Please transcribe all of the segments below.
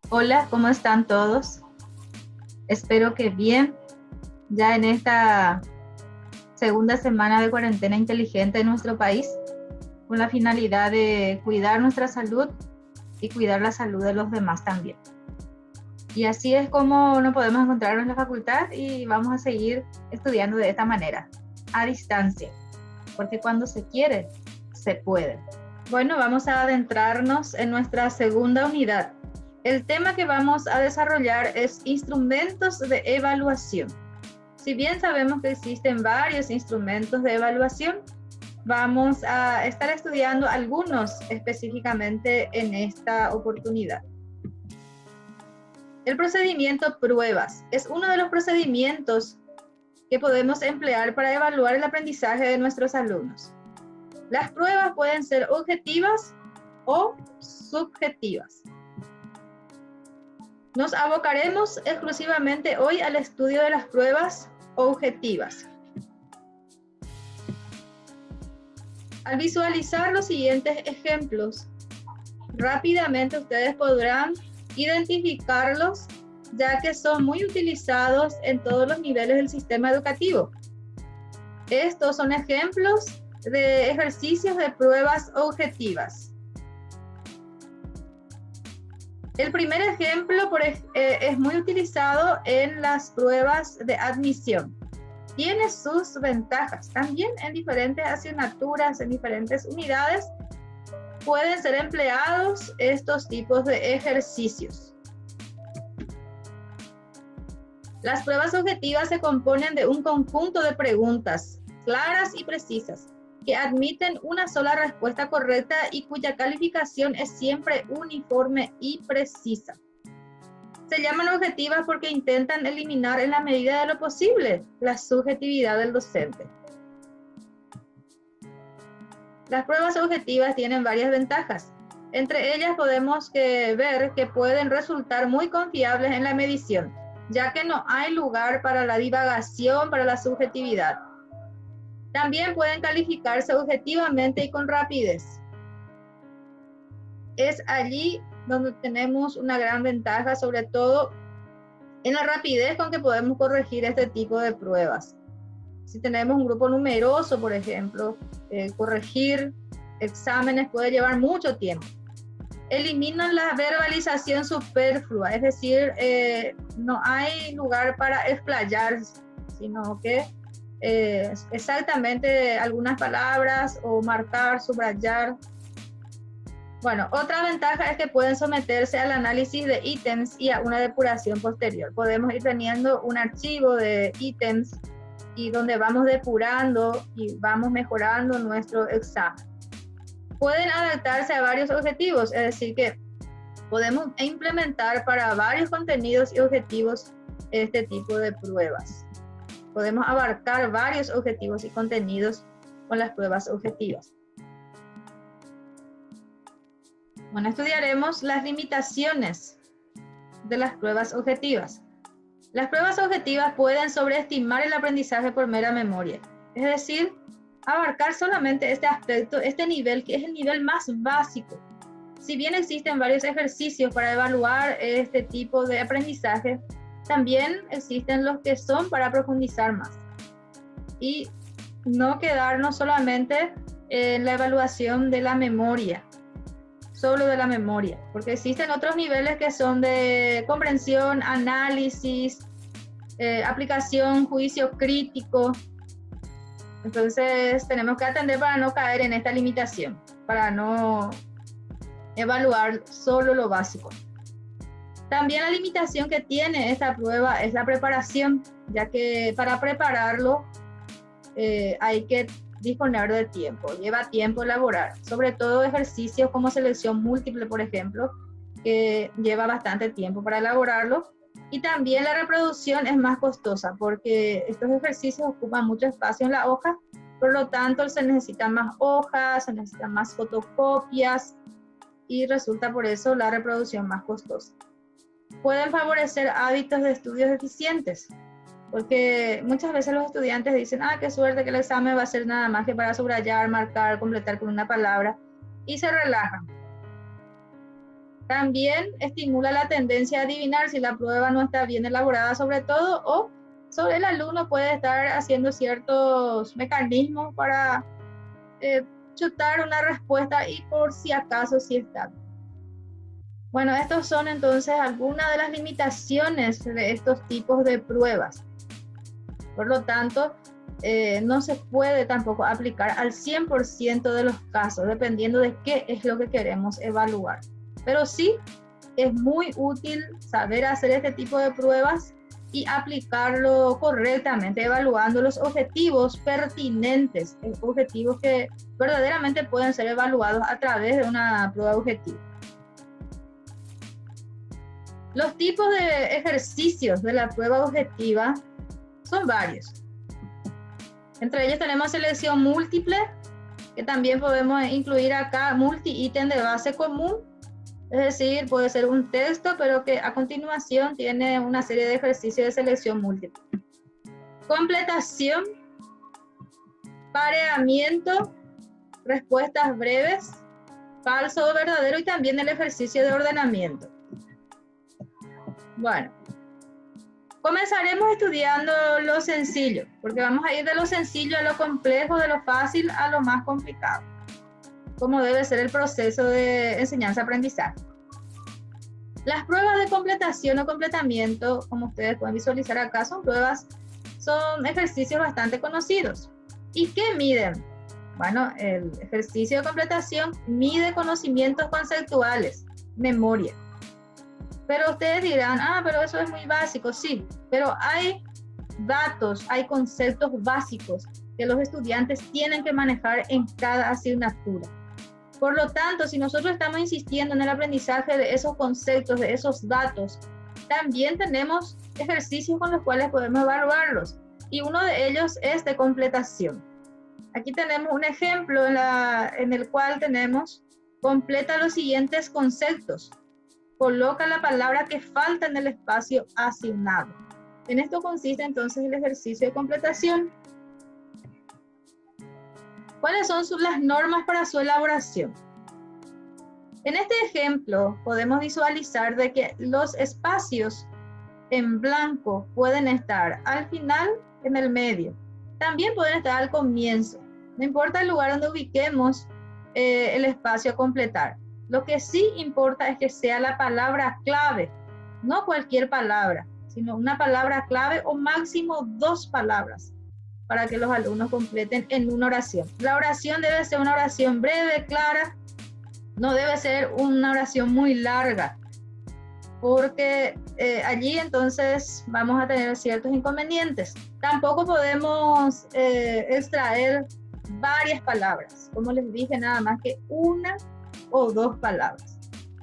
Hola, ¿cómo están todos? Espero que bien. Ya en esta segunda semana de cuarentena inteligente en nuestro país, con la finalidad de cuidar nuestra salud y cuidar la salud de los demás también. Y así es como nos podemos encontrar en la facultad y vamos a seguir estudiando de esta manera, a distancia, porque cuando se quiere, se puede. Bueno, vamos a adentrarnos en nuestra segunda unidad. El tema que vamos a desarrollar es instrumentos de evaluación. Si bien sabemos que existen varios instrumentos de evaluación, vamos a estar estudiando algunos específicamente en esta oportunidad. El procedimiento pruebas es uno de los procedimientos que podemos emplear para evaluar el aprendizaje de nuestros alumnos. Las pruebas pueden ser objetivas o subjetivas. Nos abocaremos exclusivamente hoy al estudio de las pruebas objetivas. Al visualizar los siguientes ejemplos, rápidamente ustedes podrán identificarlos, ya que son muy utilizados en todos los niveles del sistema educativo. Estos son ejemplos de ejercicios de pruebas objetivas. El primer ejemplo es muy utilizado en las pruebas de admisión. Tiene sus ventajas. También en diferentes asignaturas, en diferentes unidades, pueden ser empleados estos tipos de ejercicios. Las pruebas objetivas se componen de un conjunto de preguntas claras y precisas que admiten una sola respuesta correcta y cuya calificación es siempre uniforme y precisa. Se llaman objetivas porque intentan eliminar en la medida de lo posible la subjetividad del docente. Las pruebas objetivas tienen varias ventajas. Entre ellas podemos ver que pueden resultar muy confiables en la medición, ya que no hay lugar para la divagación, para la subjetividad. También pueden calificarse objetivamente y con rapidez. Es allí donde tenemos una gran ventaja, sobre todo en la rapidez con que podemos corregir este tipo de pruebas. Si tenemos un grupo numeroso, por ejemplo, corregir exámenes puede llevar mucho tiempo. Eliminan la verbalización superflua, es decir, no hay lugar para explayarse, sino que exactamente algunas palabras o marcar, subrayar. Bueno, otra ventaja es que pueden someterse al análisis de ítems y a una depuración posterior. Podemos ir teniendo un archivo de ítems y donde vamos depurando y vamos mejorando nuestro examen. Pueden adaptarse a varios objetivos, es decir que podemos implementar para varios contenidos y objetivos este tipo de pruebas. Podemos abarcar varios objetivos y contenidos con las pruebas objetivas. Bueno, estudiaremos las limitaciones de las pruebas objetivas. Las pruebas objetivas pueden sobreestimar el aprendizaje por mera memoria, es decir, abarcar solamente este aspecto, este nivel que es el nivel más básico. Si bien existen varios ejercicios para evaluar este tipo de aprendizaje, también existen los que son para profundizar más y no quedarnos solamente en la evaluación de la memoria, solo de la memoria, porque existen otros niveles que son de comprensión, análisis, aplicación, juicio crítico. Entonces tenemos que atender para no caer en esta limitación, para no evaluar solo lo básico. También la limitación que tiene esta prueba es la preparación, ya que para prepararlo hay que disponer de tiempo, lleva tiempo elaborar, sobre todo ejercicios como selección múltiple, por ejemplo, que lleva bastante tiempo para elaborarlo, y también la reproducción es más costosa porque estos ejercicios ocupan mucho espacio en la hoja, por lo tanto se necesitan más hojas, se necesitan más fotocopias y resulta por eso la reproducción más costosa. Pueden favorecer hábitos de estudios eficientes, porque muchas veces los estudiantes dicen, qué suerte que el examen va a ser nada más que para subrayar, marcar, completar con una palabra, y se relajan. También estimula la tendencia a adivinar si la prueba no está bien elaborada sobre todo, o sobre el alumno puede estar haciendo ciertos mecanismos para chutar una respuesta y por si acaso sí está. Bueno, estos son entonces algunas de las limitaciones de estos tipos de pruebas. Por lo tanto, no se puede tampoco aplicar al 100% de los casos, dependiendo de qué es lo que queremos evaluar. Pero sí es muy útil saber hacer este tipo de pruebas y aplicarlo correctamente, evaluando los objetivos pertinentes, objetivos que verdaderamente pueden ser evaluados a través de una prueba objetiva. Los tipos de ejercicios de la prueba objetiva son varios. Entre ellos tenemos selección múltiple, que también podemos incluir acá multi-ítem de base común. Es decir, puede ser un texto, pero que a continuación tiene una serie de ejercicios de selección múltiple. Completación, pareamiento, respuestas breves, falso o verdadero, y también el ejercicio de ordenamiento. Bueno, comenzaremos estudiando lo sencillo, porque vamos a ir de lo sencillo a lo complejo, de lo fácil a lo más complicado, como debe ser el proceso de enseñanza-aprendizaje. Las pruebas de completación o completamiento, como ustedes pueden visualizar acá, son ejercicios bastante conocidos. ¿Y qué miden? Bueno, el ejercicio de completación mide conocimientos conceptuales, memoria. Pero ustedes dirán, pero eso es muy básico. Sí, pero hay datos, hay conceptos básicos que los estudiantes tienen que manejar en cada asignatura. Por lo tanto, si nosotros estamos insistiendo en el aprendizaje de esos conceptos, de esos datos, también tenemos ejercicios con los cuales podemos evaluarlos. Y uno de ellos es de completación. Aquí tenemos un ejemplo en el cual tenemos, completa los siguientes conceptos. Coloca la palabra que falta en el espacio asignado. En esto consiste entonces el ejercicio de completación. ¿Cuáles son las normas para su elaboración? En este ejemplo podemos visualizar de que los espacios en blanco pueden estar al final, en el medio. También pueden estar al comienzo. No importa el lugar donde ubiquemos el espacio a completar. Lo que sí importa es que sea la palabra clave, no cualquier palabra, sino una palabra clave o máximo 2 palabras para que los alumnos completen en una oración. La oración debe ser una oración breve, clara, no debe ser una oración muy larga, porque allí entonces vamos a tener ciertos inconvenientes. Tampoco podemos extraer varias palabras, como les dije, nada más que una o 2 palabras.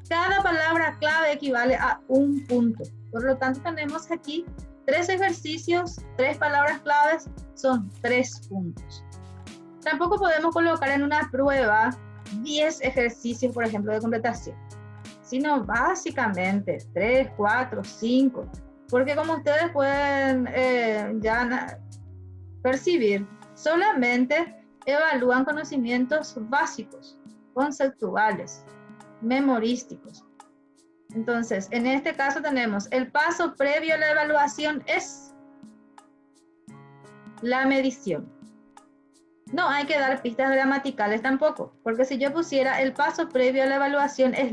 Cada palabra clave equivale a 1 punto. Por lo tanto, tenemos aquí 3 ejercicios, 3 palabras claves, son 3 puntos. Tampoco podemos colocar en una prueba 10 ejercicios, por ejemplo, de completación, sino básicamente 3, 4, 5, porque como ustedes pueden ya percibir, solamente evalúan conocimientos básicos, conceptuales, memorísticos. Entonces, en este caso tenemos el paso previo a la evaluación es la medición. No hay que dar pistas gramaticales tampoco, porque si yo pusiera el paso previo a la evaluación es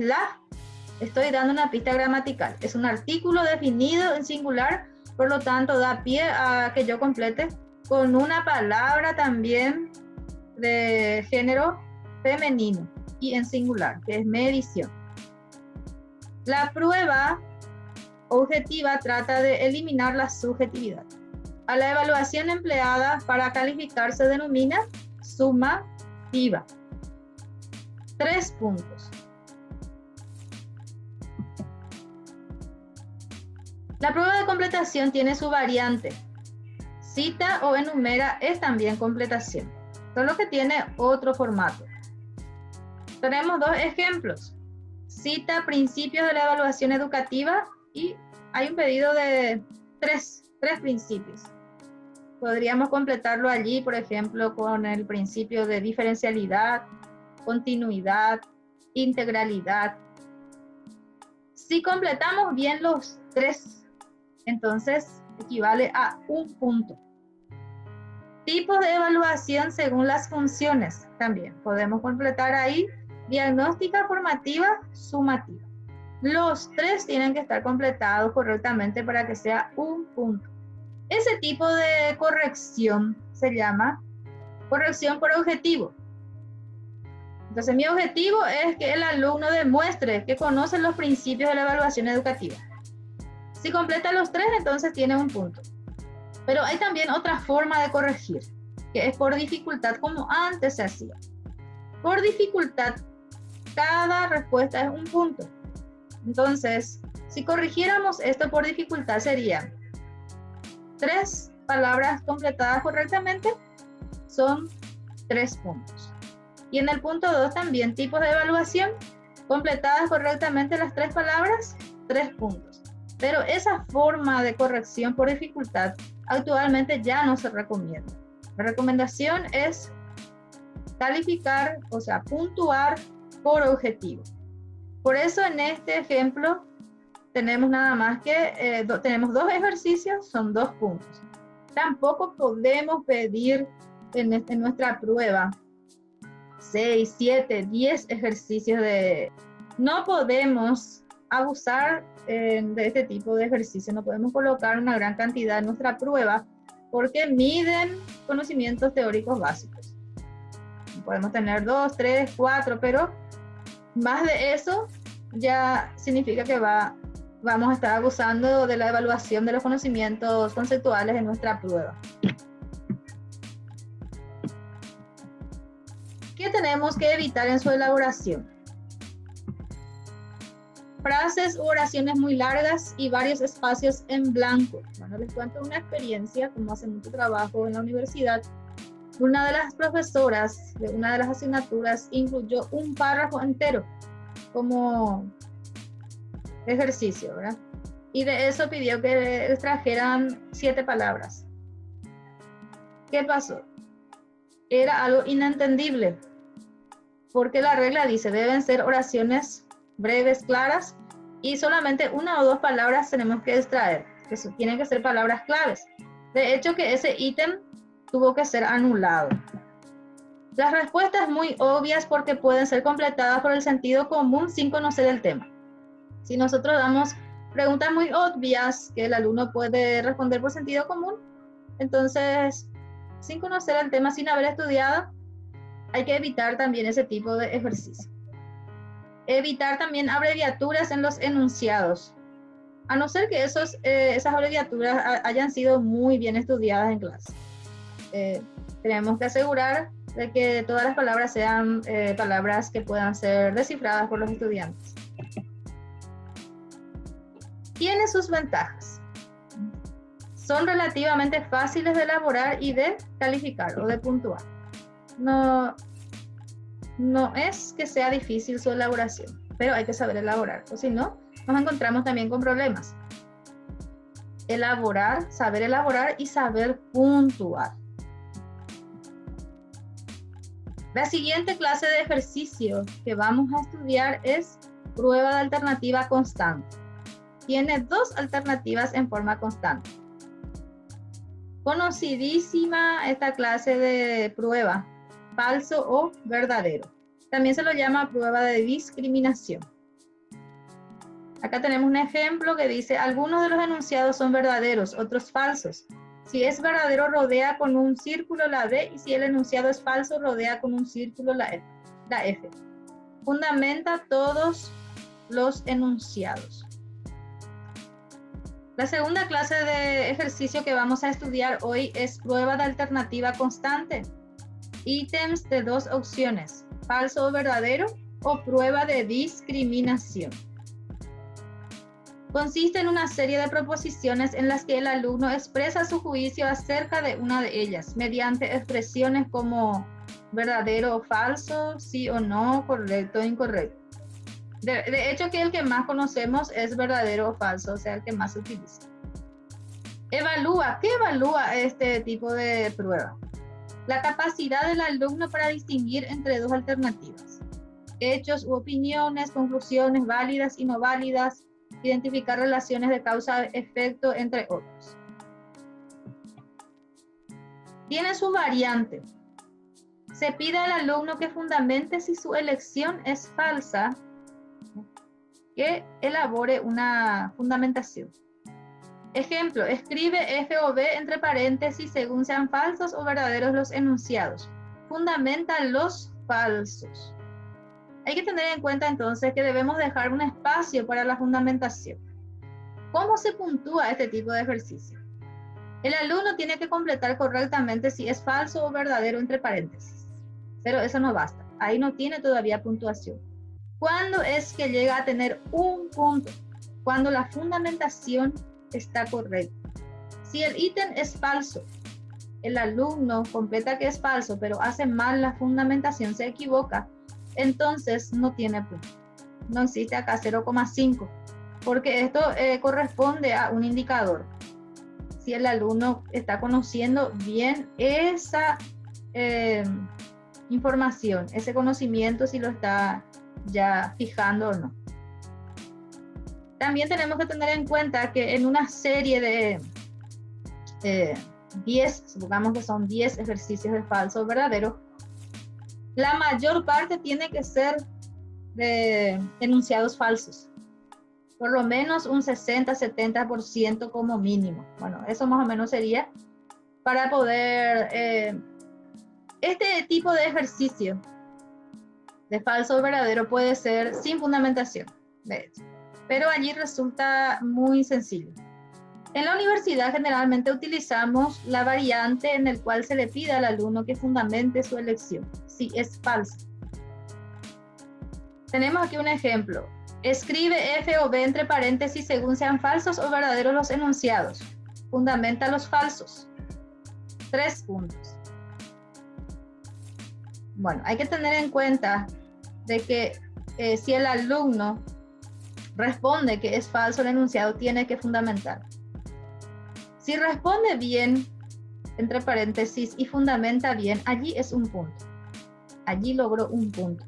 estoy dando una pista gramatical. Es un artículo definido en singular, por lo tanto da pie a que yo complete con una palabra también de género femenino y en singular, que es medición. La prueba objetiva trata de eliminar la subjetividad. A la evaluación empleada para calificar se denomina sumativa. 3 puntos. La prueba de completación tiene su variante. Cita o enumera es también completación, solo que tiene otro formato. Tenemos 2 ejemplos. Cita principios de la evaluación educativa y hay un pedido de 3 principios. Podríamos completarlo allí, por ejemplo, con el principio de diferencialidad, continuidad, integralidad. Si completamos bien los 3, entonces equivale a 1 punto. Tipos de evaluación según las funciones. También podemos completar ahí diagnóstica, formativa, sumativa. Los 3 tienen que estar completados correctamente para que sea 1 punto. Ese tipo de corrección se llama corrección por objetivo. Entonces mi objetivo es que el alumno demuestre que conoce los principios de la evaluación educativa. Si completa los 3, entonces tiene 1 punto. Pero hay también otra forma de corregir, que es por dificultad, como antes se hacía. Por dificultad, cada respuesta es 1 punto. Entonces, si corrigiéramos esto por dificultad, sería 3 palabras completadas correctamente, son 3 puntos. Y en el punto 2 también, tipos de evaluación, completadas correctamente las 3 palabras, 3 puntos. Pero esa forma de corrección por dificultad actualmente ya no se recomienda. La recomendación es calificar, o sea, puntuar por objetivo. Por eso en este ejemplo tenemos nada más que, tenemos 2 ejercicios, son 2 puntos. Tampoco podemos pedir en nuestra prueba 6, 7, 10 ejercicios de... No podemos abusar de este tipo de ejercicio, no podemos colocar una gran cantidad en nuestra prueba porque miden conocimientos teóricos básicos. Podemos tener 2, 3, 4, pero más de eso ya significa que vamos a estar abusando de la evaluación de los conocimientos conceptuales en nuestra prueba. ¿Qué tenemos que evitar en su elaboración? Frases u oraciones muy largas y varios espacios en blanco. Bueno, les cuento una experiencia, como hace mucho trabajo en la universidad. Una de las profesoras de una de las asignaturas incluyó un párrafo entero como ejercicio, ¿verdad? Y de eso pidió que extrajeran 7 palabras. ¿Qué pasó? Era algo inentendible, porque la regla dice, deben ser oraciones breves, claras, y solamente 1 o 2 palabras tenemos que extraer, que tienen que ser palabras claves. De hecho, que ese ítem tuvo que ser anulado. Las respuestas muy obvias porque pueden ser completadas por el sentido común sin conocer el tema. Si nosotros damos preguntas muy obvias que el alumno puede responder por sentido común, entonces, sin conocer el tema, sin haber estudiado, hay que evitar también ese tipo de ejercicio. Evitar también abreviaturas en los enunciados, a no ser que esas abreviaturas hayan sido muy bien estudiadas en clase. Tenemos que asegurar de que todas las palabras sean palabras que puedan ser descifradas por los estudiantes. Tiene sus ventajas. Son relativamente fáciles de elaborar y de calificar o de puntuar. No es que sea difícil su elaboración, pero hay que saber elaborar, o si no, nos encontramos también con problemas. Elaborar, saber elaborar y saber puntuar. La siguiente clase de ejercicio que vamos a estudiar es prueba de alternativa constante. Tiene 2 alternativas en forma constante. Conocidísima esta clase de prueba, falso o verdadero. También se lo llama prueba de discriminación. Acá tenemos un ejemplo que dice, algunos de los enunciados son verdaderos, otros falsos. Si es verdadero, rodea con un círculo la B, y si el enunciado es falso, rodea con un círculo la F. Fundamenta todos los enunciados. La segunda clase de ejercicio que vamos a estudiar hoy es prueba de alternativa constante. Ítems de 2 opciones, falso o verdadero, o prueba de discriminación. Consiste en una serie de proposiciones en las que el alumno expresa su juicio acerca de una de ellas, mediante expresiones como verdadero o falso, sí o no, correcto o incorrecto. De hecho, que el que más conocemos es verdadero o falso, o sea, el que más se utiliza. Evalúa. ¿Qué evalúa este tipo de prueba? La capacidad del alumno para distinguir entre 2 alternativas. Hechos u opiniones, conclusiones válidas y no válidas, identificar relaciones de causa-efecto, entre otros. Tiene su variante. Se pide al alumno que fundamente si su elección es falsa, que elabore una fundamentación. Ejemplo, escribe F o B entre paréntesis según sean falsos o verdaderos los enunciados. Fundamenta los falsos. Hay que tener en cuenta entonces que debemos dejar un espacio para la fundamentación. ¿Cómo se puntúa este tipo de ejercicio? El alumno tiene que completar correctamente si es falso o verdadero entre paréntesis. Pero eso no basta. Ahí no tiene todavía puntuación. ¿Cuándo es que llega a tener un punto? Cuando la fundamentación está correcta. Si el ítem es falso, el alumno completa que es falso, pero hace mal la fundamentación, se equivoca, entonces no tiene punto. No existe acá 0,5, porque esto corresponde a un indicador. Si el alumno está conociendo bien esa información, ese conocimiento, si lo está ya fijando o no. También tenemos que tener en cuenta que en una serie de 10, supongamos que son 10 ejercicios de falso o verdadero, la mayor parte tiene que ser de enunciados falsos. Por lo menos un 60-70% como mínimo. Bueno, eso más o menos sería para poder... este tipo de ejercicio de falso o verdadero puede ser sin fundamentación, de hecho, pero allí resulta muy sencillo. En la universidad generalmente utilizamos la variante en el cual se le pide al alumno que fundamente su elección, si es falsa. Tenemos aquí un ejemplo. Escribe F o B entre paréntesis según sean falsos o verdaderos los enunciados. Fundamenta los falsos. 3 puntos. Bueno, hay que tener en cuenta de que si el alumno responde que es falso el enunciado, tiene que fundamentar. Si responde bien, entre paréntesis, y fundamenta bien, allí es un punto. Allí logró un punto.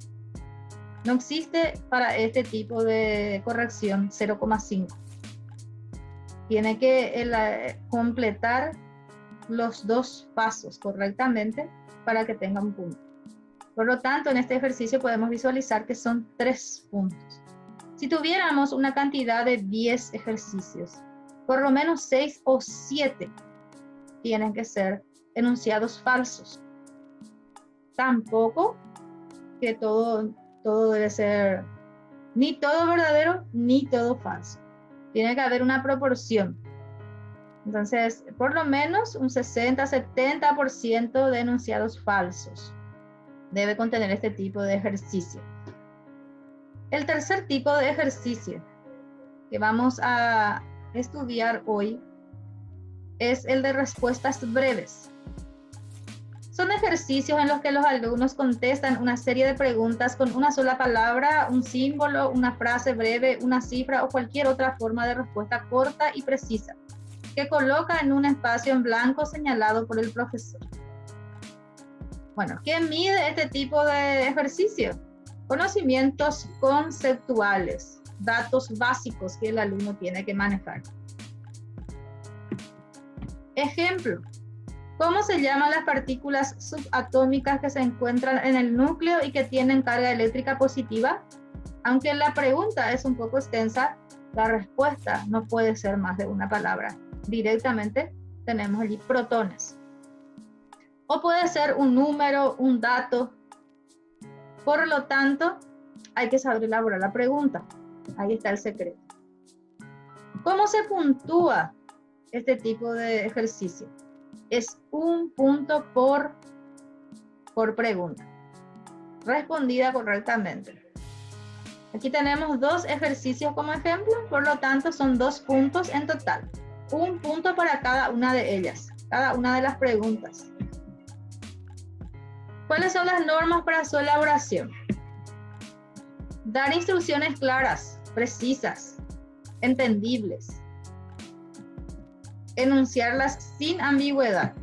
No existe para este tipo de corrección 0,5. Tiene que completar los 2 pasos correctamente para que tenga un punto. Por lo tanto, en este ejercicio podemos visualizar que son 3 puntos. Si tuviéramos una cantidad de 10 ejercicios, por lo menos 6 o 7 tienen que ser enunciados falsos. Tampoco que todo debe ser ni todo verdadero ni todo falso. Tiene que haber una proporción. Entonces, por lo menos un 60-70% de enunciados falsos debe contener este tipo de ejercicio. El tercer tipo de ejercicio que vamos a estudiar hoy es el de respuestas breves. Son ejercicios en los que los alumnos contestan una serie de preguntas con una sola palabra, un símbolo, una frase breve, una cifra o cualquier otra forma de respuesta corta y precisa, que coloca en un espacio en blanco señalado por el profesor. Bueno, ¿qué mide este tipo de ejercicio? Conocimientos conceptuales, datos básicos que el alumno tiene que manejar. Ejemplo, ¿cómo se llaman las partículas subatómicas que se encuentran en el núcleo y que tienen carga eléctrica positiva? Aunque la pregunta es un poco extensa, la respuesta no puede ser más de una palabra. Directamente tenemos allí protones. O puede ser un número, un dato. Por lo tanto, hay que saber elaborar la pregunta. Ahí está el secreto. ¿Cómo se puntúa este tipo de ejercicio? Es un punto por pregunta, respondida correctamente. Aquí tenemos 2 ejercicios como ejemplo, por lo tanto son 2 puntos en total. Un punto para cada una de ellas, cada una de las preguntas. ¿Cuáles son las normas para su elaboración? Dar instrucciones claras, precisas, entendibles. Enunciarlas sin ambigüedad.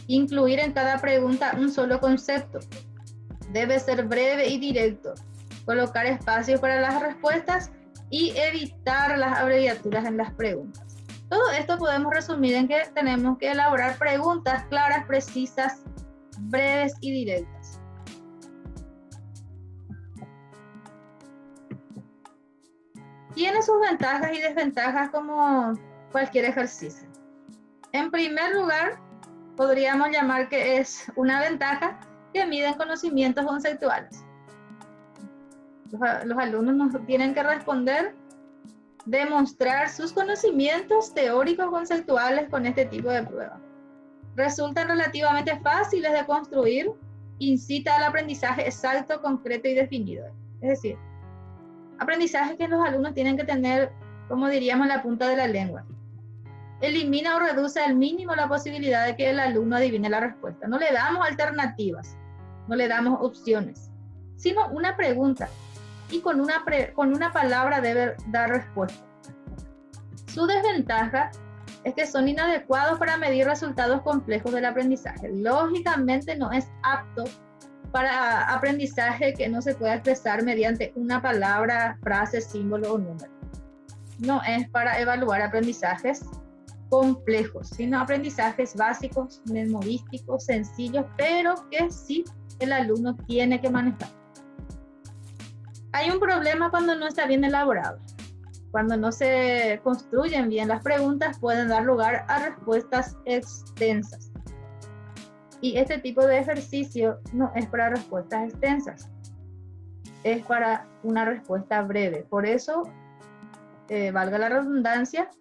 Incluir en cada pregunta un solo concepto. Debe ser breve y directo. Colocar espacios para las respuestas y evitar las abreviaturas en las preguntas. Todo esto podemos resumir en que tenemos que elaborar preguntas claras, precisas, breves y directas. Tiene sus ventajas y desventajas como cualquier ejercicio. En primer lugar, podríamos llamar que es una ventaja que miden conocimientos conceptuales. Los alumnos nos tienen que responder, demostrar sus conocimientos teóricos conceptuales con este tipo de pruebas. Resultan relativamente fáciles de construir, incita al aprendizaje exacto, concreto y definido. Es decir, aprendizaje que los alumnos tienen que tener, como diríamos, la punta de la lengua. Elimina o reduce al mínimo la posibilidad de que el alumno adivine la respuesta. No le damos alternativas, no le damos opciones, sino una pregunta. Y con una palabra debe dar respuesta. Su desventaja es que son inadecuados para medir resultados complejos del aprendizaje. Lógicamente no es apto para aprendizaje que no se pueda expresar mediante una palabra, frase, símbolo o número. No es para evaluar aprendizajes complejos, sino aprendizajes básicos, memorísticos, sencillos, pero que sí el alumno tiene que manejar. Hay un problema cuando no está bien elaborado. Cuando no se construyen bien las preguntas, pueden dar lugar a respuestas extensas. Y este tipo de ejercicio no es para respuestas extensas, es para una respuesta breve. Por eso, valga la redundancia,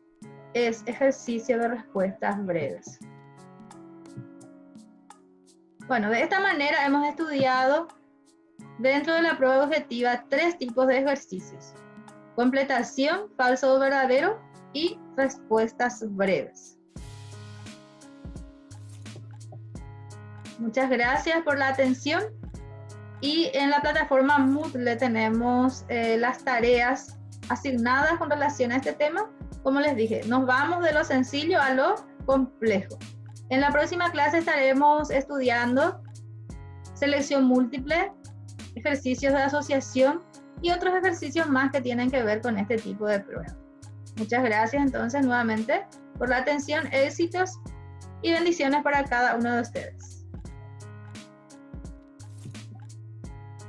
es ejercicio de respuestas breves. Bueno, de esta manera hemos estudiado dentro de la prueba objetiva 3 tipos de ejercicios: completación, falso o verdadero y respuestas breves. Muchas gracias por la atención, y en la plataforma Moodle tenemos las tareas asignadas con relación a este tema. Como les dije, nos vamos de lo sencillo a lo complejo. En la próxima clase estaremos estudiando selección múltiple, ejercicios de asociación y otros ejercicios más que tienen que ver con este tipo de pruebas. Muchas gracias entonces nuevamente por la atención, éxitos y bendiciones para cada uno de ustedes.